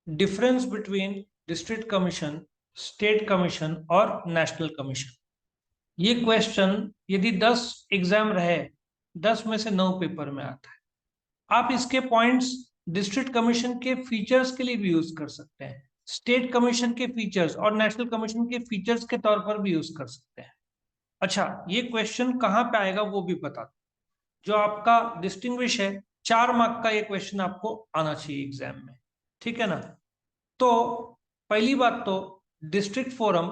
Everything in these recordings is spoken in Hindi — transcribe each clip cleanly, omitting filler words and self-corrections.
Difference between district commission, state commission और नेशनल कमीशन। ये क्वेश्चन यदि 10 एग्जाम रहे, 10 में से 9 पेपर में आता है। आप इसके पॉइंट्स डिस्ट्रिक्ट कमीशन के फीचर्स के लिए भी यूज कर सकते हैं, स्टेट कमीशन के फीचर्स और नेशनल कमीशन के फीचर्स के तौर पर भी यूज कर सकते हैं। अच्छा, ये क्वेश्चन कहाँ पे आएगा वो भी बता दो। जो आपका डिस्टिंग्विश है, 4 मार्क का ये क्वेश्चन आपको आना चाहिए एग्जाम में, ठीक है ना। तो पहली बात तो डिस्ट्रिक्ट फोरम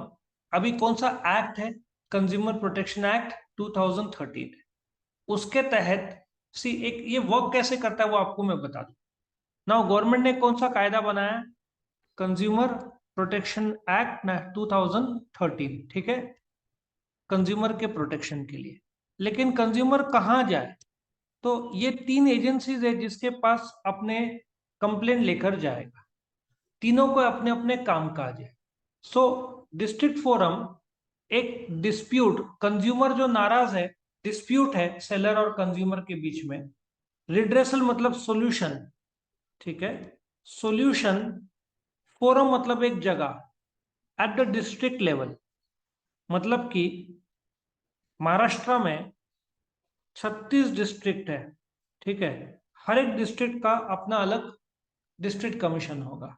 अभी कौन सा एक्ट है, कंज्यूमर प्रोटेक्शन एक्ट 2013 है। उसके तहत एक ये वर्क कैसे करता है वो आपको मैं बता दूं ना। गवर्नमेंट ने कौन सा कायदा बनाया, कंज्यूमर प्रोटेक्शन एक्ट 2013, ठीक है, कंज्यूमर के प्रोटेक्शन के लिए। लेकिन कंज्यूमर कहाँ जाए, तो ये 3 एजेंसीज है जिसके पास अपने कंप्लेन लेकर जाएगा। तीनों को अपने अपने काम काज है। सो डिस्ट्रिक्ट फोरम एक डिस्प्यूट, कंज्यूमर जो नाराज है, डिस्प्यूट है सेलर और कंज्यूमर के बीच में, रिड्रेसल मतलब सॉल्यूशन, ठीक है, सॉल्यूशन। फोरम मतलब एक जगह एट द डिस्ट्रिक्ट लेवल, मतलब कि महाराष्ट्र में 36 डिस्ट्रिक्ट है, ठीक है, हर एक डिस्ट्रिक्ट का अपना अलग डिस्ट्रिक्ट कमीशन होगा।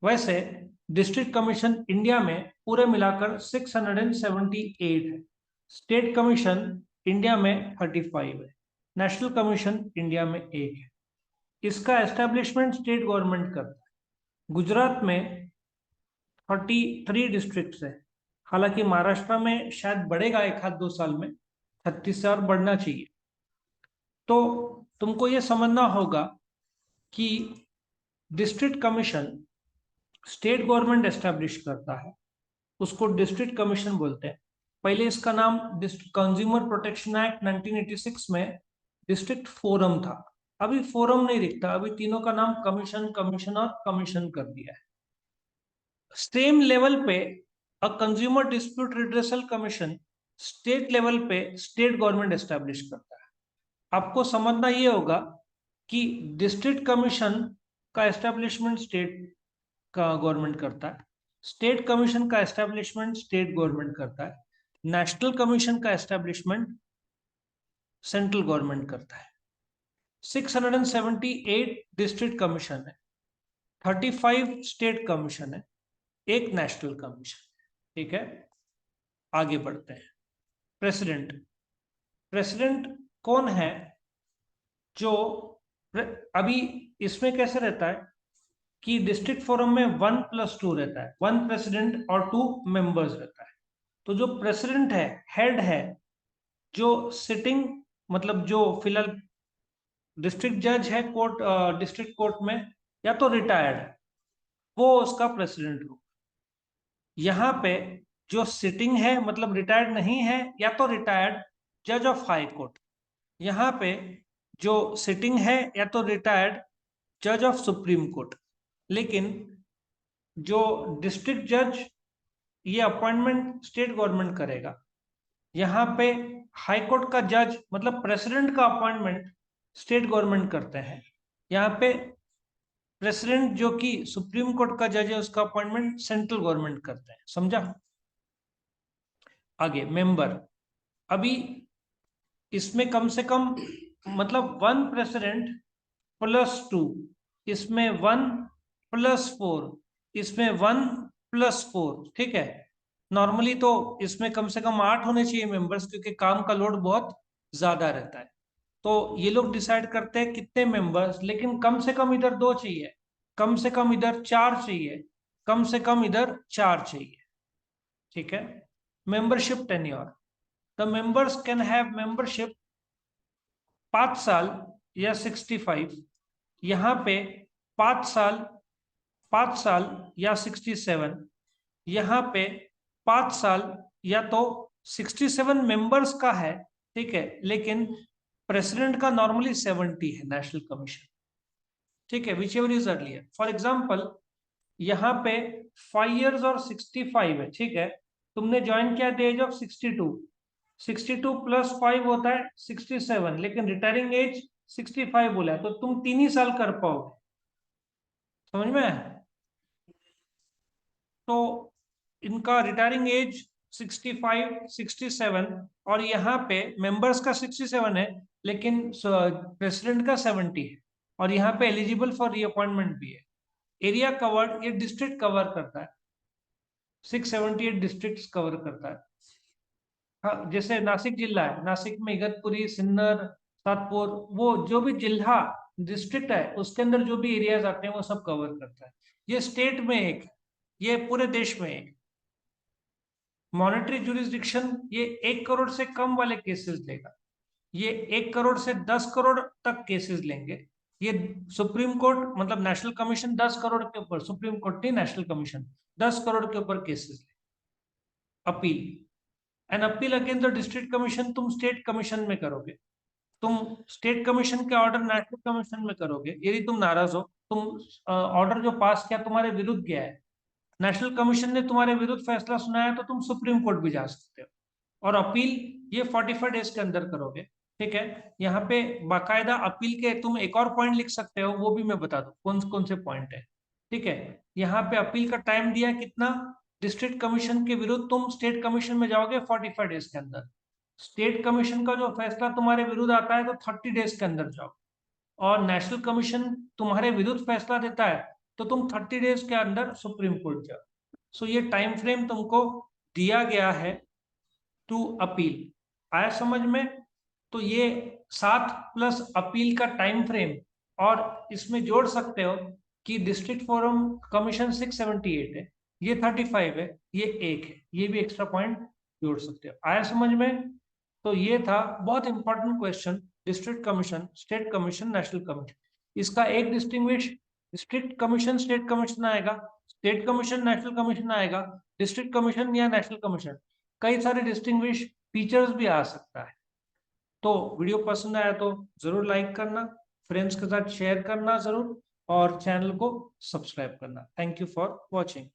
वैसे डिस्ट्रिक्ट कमीशन इंडिया में पूरे मिलाकर 678 है, स्टेट कमीशन इंडिया में 35 है, नेशनल कमीशन इंडिया में 1 है। इसका एस्टेब्लिशमेंट स्टेट गवर्नमेंट करता है। गुजरात में 43 डिस्ट्रिक्ट है, हालांकि महाराष्ट्र में शायद बढ़ेगा एक आध 2 साल में, 36 से और बढ़ना चाहिए। तो तुमको ये समझना होगा कि district commission state government establish करता है, उसको डिस्ट्रिक्ट कमीशन बोलते हैं। पहले इसका नाम कंज्यूमर प्रोटेक्शन एक्ट 1986 में डिस्ट्रिक्ट फोरम था। अभी फोरम नहीं दिखता, अभी तीनों का नाम कमीशन, कमीशन और कमीशन कर दिया है। सेम लेवल पे a consumer dispute redressal commission state level पे स्टेट गवर्नमेंट एस्टेब्लिश करता है। आपको समझना ये होगा कि डिस्ट्रिक्ट कमीशन का एस्टेब्लिशमेंट स्टेट का गवर्नमेंट करता है, स्टेट कमीशन का एस्टेब्लिशमेंट स्टेट गवर्नमेंट करता है, नेशनल कमीशन का एस्टेब्लिशमेंट सेंट्रल गवर्नमेंट करता है। 678 डिस्ट्रिक्ट कमीशन है, 35 स्टेट कमीशन है, 1 नेशनल कमीशन, ठीक है। आगे बढ़ते हैं। प्रेसिडेंट, प्रेसिडेंट कौन है, जो अभी इसमें कैसे रहता है कि डिस्ट्रिक्ट फोरम में 1+2 रहता है, 1 प्रेसिडेंट और 2 मेंबर्स रहता है। तो जो प्रेसिडेंट है, हेड है, जो सिटिंग मतलब जो फिलहाल डिस्ट्रिक्ट जज है कोर्ट, डिस्ट्रिक्ट कोर्ट में, या तो रिटायर्ड है, वो उसका प्रेसिडेंट हो। यहाँ पे जो सिटिंग है मतलब रिटायर्ड नहीं है, या तो रिटायर्ड जज ऑफ हाई कोर्ट। यहाँ पे जो सिटिंग है या तो रिटायर्ड जज ऑफ सुप्रीम कोर्ट। लेकिन जो डिस्ट्रिक्ट जज, ये अपॉइंटमेंट स्टेट गवर्नमेंट करेगा। यहाँ पे हाई कोर्ट का जज मतलब प्रेसिडेंट का अपॉइंटमेंट स्टेट गवर्नमेंट करते हैं। यहाँ पे प्रेसिडेंट जो कि सुप्रीम कोर्ट का जज है, उसका अपॉइंटमेंट सेंट्रल गवर्नमेंट करते हैं। समझा। आगे मेंबर, अभी इसमें कम से कम मतलब 1 प्रेसिडेंट +2, इसमें 1+4, इसमें 1+4, ठीक है। नॉर्मली तो इसमें कम से कम 8 होने चाहिए मेंबर्स, क्योंकि काम का लोड बहुत ज्यादा रहता है। तो ये लोग डिसाइड करते हैं कितने मेंबर्स, लेकिन कम से कम इधर 2 चाहिए, कम से कम इधर 4 चाहिए, कम से कम इधर 4 चाहिए, ठीक है। Membership tenure, the members can have membership 5 साल या 65, यहाँ पे 5 साल, 5 साल या 67, यहाँ पे 5 साल या तो 67 मेंबर्स का है, ठीक है, लेकिन प्रेसिडेंट का नॉर्मली 70 है नेशनल कमीशन, ठीक है, which ever is earlier. For example यहाँ पे 5 years और 65 है, ठीक है। तुमने ज्वाइन किया द एज ऑफ 62, 62 + 5 होता है 67, लेकिन रिटायरिंग एज 65 बोला है, तो तुम 3 ही साल कर पाओगे। समझ में आया? तो इनका रिटायरिंग एज 65, 67 और यहाँ पे मेंबर्स का 67 है, लेकिन प्रेसिडेंट का 70 है, और यहाँ पे एलिजिबल फॉर रीअपॉइंटमेंट भी है। एरिया कवर्ड, ये डिस्ट्रिक्ट कवर करता है, 678 डिस्ट्रिक्ट्स कवर करता है। हाँ, जैसे नासिक जिला है, नासिक में इगतपुरी, सिन्नर, सातपुर, वो जो भी जिला डिस्ट्रिक्ट है उसके अंदर जो भी एरियाज आते हैं वो सब कवर करता है। ये स्टेट में एक है, ये पूरे देश में एक। मॉनेटरी जुरिस्डिक्शन, ये 1 करोड़ से कम वाले केसेस लेगा, ये 1 करोड़ से 10 करोड़ तक केसेस लेंगे। ये सुप्रीम कोर्ट मतलब नेशनल कमीशन 10 करोड़ के ऊपर, सुप्रीम कोर्ट नहीं नेशनल कमीशन 10 करोड़ के ऊपर केसेस ले। Appeal, an appeal against the district commission तुम स्टेट कमीशन में करोगे, तुम स्टेट कमीशन के ऑर्डर नेशनल कमीशन में करोगे। यदि तुम नाराज हो, तुम ऑर्डर जो पास किया तुम्हारे विरुद्ध गया है, नेशनल कमीशन ने तुम्हारे विरुद्ध फैसला सुनाया, तो तुम सुप्रीम कोर्ट भी जा सकते हो। और अपील ये 45 डेज के अंदर करोगे। ठीक है, यहाँ पे बाकायदा अपील के तुम एक और पॉइंट लिख सकते हो, वो भी मैं बता दूं कौन कौन से पॉइंट है। ठीक है, यहाँ पे अपील का टाइम दिया कितना, डिस्ट्रिक्ट कमीशन के विरुद्ध तुम स्टेट कमीशन में जाओगे 45 डेज के अंदर। स्टेट कमीशन का जो फैसला तुम्हारे विरुद्ध आता है तो 30 डेज के अंदर जाओ, और नेशनल कमीशन तुम्हारे विरुद्ध फैसला देता है तो तुम 30 डेज के अंदर सुप्रीम कोर्ट जाओ। सो ये टाइम फ्रेम तुमको दिया गया है टू अपील। आया समझ में? तो ये 7 प्लस अपील का टाइम फ्रेम, और इसमें जोड़ सकते हो कि डिस्ट्रिक्ट फोरम कमीशन 678 है, ये 35 है, ये 1 है, ये भी एक्स्ट्रा पॉइंट जोड़ सकते हो। आया समझ में? तो ये था बहुत important question, district commission, state commission, national commission. इसका एक distinguish, district commission state commission आएगा, स्टेट कमीशन नेशनल कमीशन आएगा, डिस्ट्रिक्ट कमीशन या नेशनल कमीशन। कई सारे डिस्टिंग्विश फीचर्स भी आ सकता है। तो वीडियो पसंद आया तो जरूर लाइक करना, फ्रेंड्स के साथ शेयर करना जरूर, और चैनल को सब्सक्राइब करना। Thank you for watching.